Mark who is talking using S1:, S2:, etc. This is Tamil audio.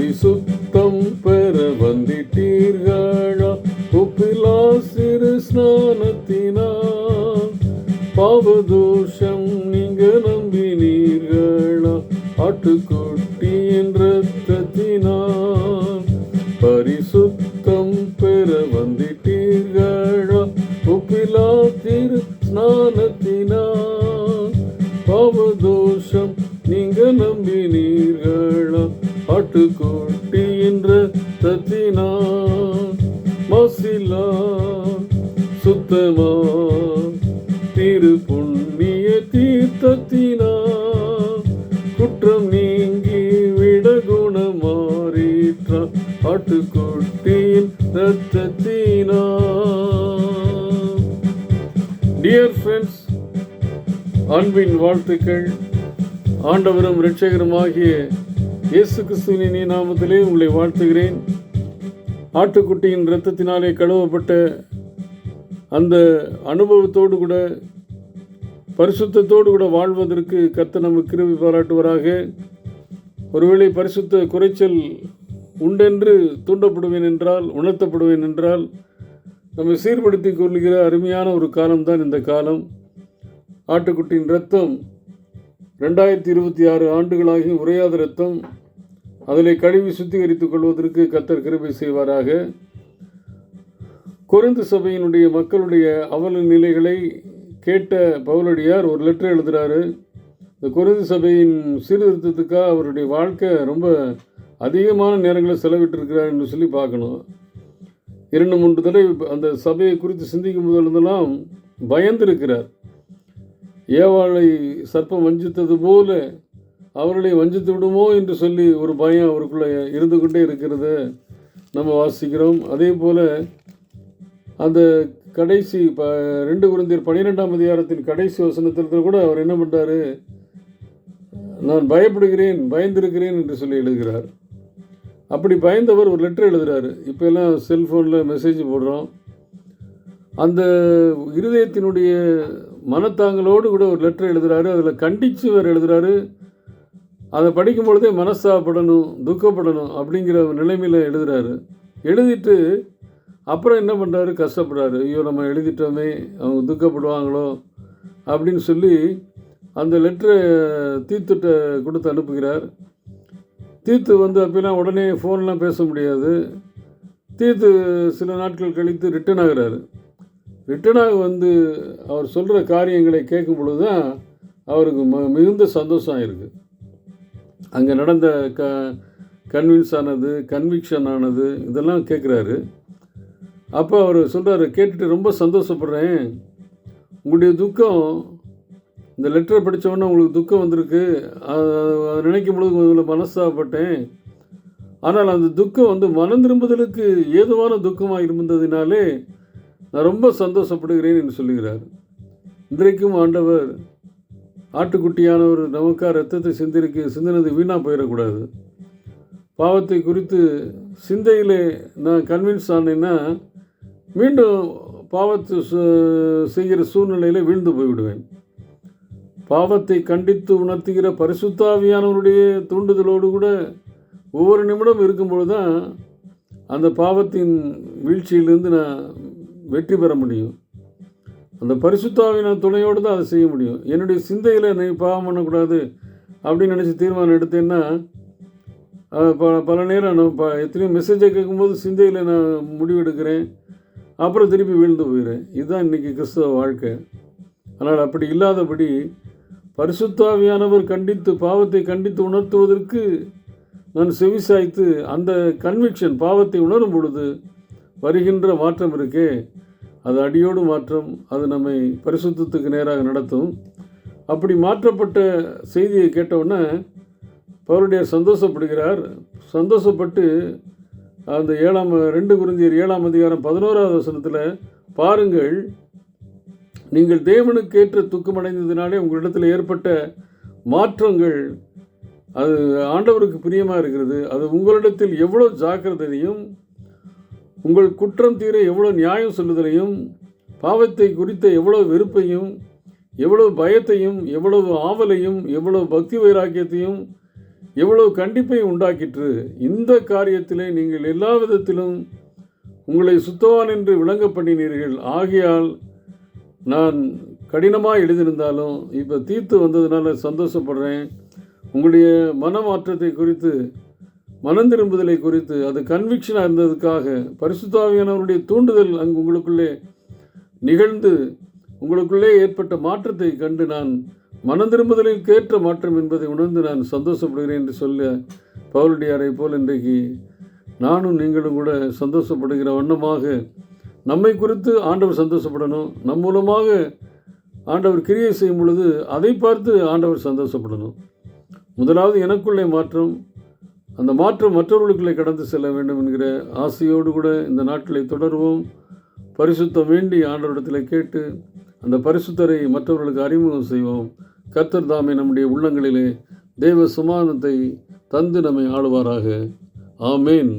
S1: பரிசுத்தம் பெற வந்திட்டீர்களா, ஒப்பிலா சிறு ஸ்நானத்தினால். பாவதோஷம் நீங்க நம்பினீர்களா, ஆட்டுக்குட்டியின் இரத்தத்தினால். பரிசுத்தம் பெற வந்திட்டீர்களா, ஒப்பிலா திரு ஸ்நானத்தினால். பாவதோஷம் நீங்க நம்பினீர்களா, ஆட்டுக்குட்டியின் இரத்தத்தினால். மாசிலா சுத்தமா திரு புண்ணிய தீர்த்தத்தினால். குற்றம் நீங்கி விட குணமாறிற்றா, ஆட்டுக்குட்டியின் இரத்தத்தினால். டியர் ஃப்ரெண்ட்ஸ், அன்பின் வாழ்த்துக்கள். ஆண்டவரும் இரட்சகருமாகிய இயேசு கிறிஸ்துவின் நாமத்திலே உங்களை வாழ்த்துகிறேன். ஆட்டுக்குட்டியின் இரத்தத்தினாலே கழுவப்பட்ட அந்த அனுபவத்தோடு கூட பரிசுத்தத்தோடு கூட வாழ்வதற்கு கர்த்தர் நமக்கு கிருபை பாராட்டுவராக. ஒருவேளை பரிசுத்த குறைச்சல் உண்டென்று தூண்டப்படுவேன் என்றால், உணர்த்தப்படுவேன் என்றால், நம்மை சீர்படுத்தி கொள்கிற அருமையான ஒரு காலம்தான் இந்த காலம். ஆட்டுக்குட்டியின் இரத்தம் 2026 ஆண்டுகளாகி உறையாத இரத்தம். அதிலே கழுவி சுத்திகரித்துக் கொள்வதற்கு கர்த்தர் கிருபை செய்வாராக. கொரிந்து சபையினுடைய மக்களுடைய அவல நிலைகளை கேட்ட பவுலடியார் ஒரு லெட்டர் எழுதுகிறாரு. இந்த கொரிந்து சபையின் சீர்திருத்தத்துக்காக அவருடைய வாழ்க்கை ரொம்ப அதிகமான நேரங்களை செலவிட்டிருக்கிறார் என்று சொல்லி பார்க்கணும். 2-3 தடவை அந்த சபையை குறித்து சிந்திக்கும் போதெல்லாம் பயந்திருக்கிறார். ஏவாளை சர்ப்பம் வஞ்சித்தது போல அவர்களை வஞ்சித்து விடுமோ என்று சொல்லி ஒரு பயம் அவருக்குள்ளே இருந்து கொண்டே இருக்கிறத நம்ம வாசிக்கிறோம். அதே போல் அந்த கடைசி 2 கொரிந்தியர் 12ஆம் அதிகாரத்தின் கடைசி வசனத்தில் கூட அவர் என்ன பண்ணுறாரு, நான் பயப்படுகிறேன், பயந்திருக்கிறேன் என்று சொல்லி எழுதுகிறார். அப்படி பயந்தவர் ஒரு லெட்டர் எழுதுகிறாரு. இப்போ எல்லாம் செல்ஃபோனில் மெசேஜ் போடுறோம். அந்த இருதயத்தினுடைய மனத்தாங்களோடு கூட ஒரு லெட்டர் எழுதுகிறாரு. அதில் கண்டித்து வேறு எழுதுகிறாரு. அதை படிக்கும் பொழுதே மனஸ்தாபப்படணும், துக்கப்படணும் அப்படிங்கிற நிலைமையில் எழுதுகிறாரு. எழுதிட்டு அப்புறம் என்ன பண்ணுறாரு, கஷ்டப்படுறாரு. ஐயோ நம்ம எழுதிட்டோமே, அவங்க துக்கப்படுவாங்களோ அப்படின்னு சொல்லி அந்த லெட்டரை தீத்துட்ட கொடுத்து அனுப்புகிறார். தீத்து அப்போலாம் உடனே ஃபோன்லாம் பேச முடியாது. தீத்து சில நாட்கள் கழித்து ரிட்டன் ஆகிறாரு. ரிட்டனாக அவர் சொல்கிற காரியங்களை கேட்கும் பொழுது தான் அவருக்கு மிகுந்த சந்தோஷம் ஆயிருக்கு. அங்கே நடந்த கன்வின்ஸ் ஆனது, கன்விக்ஷன் ஆனது, இதெல்லாம் கேட்குறாரு. அப்போ அவர் சொல்கிறாரு, கேட்டுட்டு ரொம்ப சந்தோஷப்படுறேன். உங்களுடைய துக்கம், இந்த லெட்டரை படித்தவொன்னே உங்களுக்கு துக்கம் வந்திருக்கு. அதை நினைக்கும் பொழுது உங்களை மனஸ்தாபப்பட்டேன். ஆனால் அந்த துக்கம் மனம் திரும்புதலுக்கு ஏதுவான துக்கமாக இருந்ததினாலே நான் ரொம்ப சந்தோஷப்படுகிறேன் என்று சொல்லுகிறார். இன்றைக்கும் ஆண்டவர் ஆட்டுக்குட்டியானவர் நமக்காக ரத்தத்தை சிந்தினது வீணாக போயிடக்கூடாது. பாவத்தை குறித்து சிந்தையிலே நான் கன்வின்ஸ் ஆனேன்னா மீண்டும் பாவத்தை செய்கிற சூழ்நிலையில் வீழ்ந்து போய்விடுவேன். பாவத்தை கண்டித்து உணர்த்துகிற பரிசுத்தாவியானவருடைய தூண்டுதலோடு கூட ஒவ்வொரு நிமிடம் இருக்கும்பொழுது தான் அந்த பாவத்தின் வீழ்ச்சியிலிருந்து நான் வெற்றி பெற முடியும். அந்த பரிசுத்தாவியான துணையோடு தான் அதை செய்ய முடியும். என்னுடைய சிந்தையில் நீ பாவம் பண்ணக்கூடாது அப்படின்னு நினச்சி தீர்மானம் எடுத்தேன்னா பல நேரம் நான் எத்தனையோ மெசேஜை கேட்கும்போது சிந்தையில் நான் முடிவெடுக்கிறேன், அப்புறம் திருப்பி வீழ்ந்து போயிடுறேன். இதுதான் இன்றைக்கி கிறிஸ்தவ வாழ்க்கை. ஆனால் அப்படி இல்லாதபடி பரிசுத்தாவியானவர் பாவத்தை கண்டித்து உணர்த்துவதற்கு நான் செவிசாய்த்து அந்த கன்விக்ஷன், பாவத்தை உணரும் பொழுது வருகின்ற மாற்றம் இருக்கே, அது அடியோடு மாற்றம். அது நம்மை பரிசுத்தத்துக்கு நேராக நடத்தும். அப்படி மாற்றப்பட்ட செய்தியை கேட்டவுடனே பவுலடியார் சந்தோஷப்படுகிறார். சந்தோஷப்பட்டு அந்த 2 கொரிந்தியர் 7ஆம் அதிகாரம் 11ஆவது வசனத்தில் பாருங்கள், நீங்கள் தேவனுக்கேற்ற துக்கமடைந்ததினாலே உங்களிடத்தில் ஏற்பட்ட மாற்றங்கள் அது ஆண்டவருக்கு பிரியமாக இருக்கிறது. அது உங்களிடத்தில் எவ்வளோ ஜாக்கிரதையும், உங்கள் குற்றம் தீர எவ்வளோ நியாயம் சொல்லுதலையும், பாவத்தை குறித்த எவ்வளோ வெறுப்பையும், எவ்வளவு பயத்தையும், எவ்வளவு ஆவலையும், எவ்வளவு பக்தி வைராக்கியத்தையும் எவ்வளவு கண்டிப்பை உண்டாக்கிற்று. இந்த காரியத்திலே நீங்கள் எல்லா விதத்திலும் உங்களை சுத்தவான் என்று விளங்க பண்ணினீர்கள். ஆகையால் நான் கடினமாக எழுதியிருந்தாலும் இப்போ தீர்த்து வந்ததுனால சந்தோஷப்படுறேன். உங்களுடைய மனமாற்றத்தை குறித்து, மனம் திரும்புதலை குறித்து, அது கன்விக்ஷனாக இருந்ததுக்காக, பரிசுத்த ஆவியானவருடைய தூண்டுதல் அங்கு உங்களுக்குள்ளே நிகழ்ந்து உங்களுக்குள்ளே ஏற்பட்ட மாற்றத்தை கண்டு நான் மனம் திரும்புதலுக்கு ஏற்ற மாற்றம் என்பதை உணர்ந்து நான் சந்தோஷப்படுகிறேன் என்று சொல்ல பவுலடியாரை போல் இன்றைக்கு நானும் நீங்களும் கூட சந்தோஷப்படுகிற வண்ணமாக நம்மை குறித்து ஆண்டவர் சந்தோஷப்படணும். நம் மூலமாக ஆண்டவர் கிரியை செய்யும் பொழுது அதை பார்த்து ஆண்டவர் சந்தோஷப்படணும். முதலாவது எனக்குள்ளே மாற்றம், அந்த மாற்றம் மற்றவர்களுக்குள்ளே கடந்து செல்ல வேண்டும் என்கிற ஆசையோடு கூட இந்த நாட்களை தொடர்வோம். பரிசுத்தம் வேண்டி ஆண்டவரிடத்தில் கேட்டு அந்த பரிசுத்தரை மற்றவர்களுக்கு அறிமுகம் செய்வோம். கர்த்தர் தாமே நம்முடைய உள்ளங்களிலே தேவ சமாதானத்தை தந்து நம்மை ஆளுவாராக. ஆமேன்.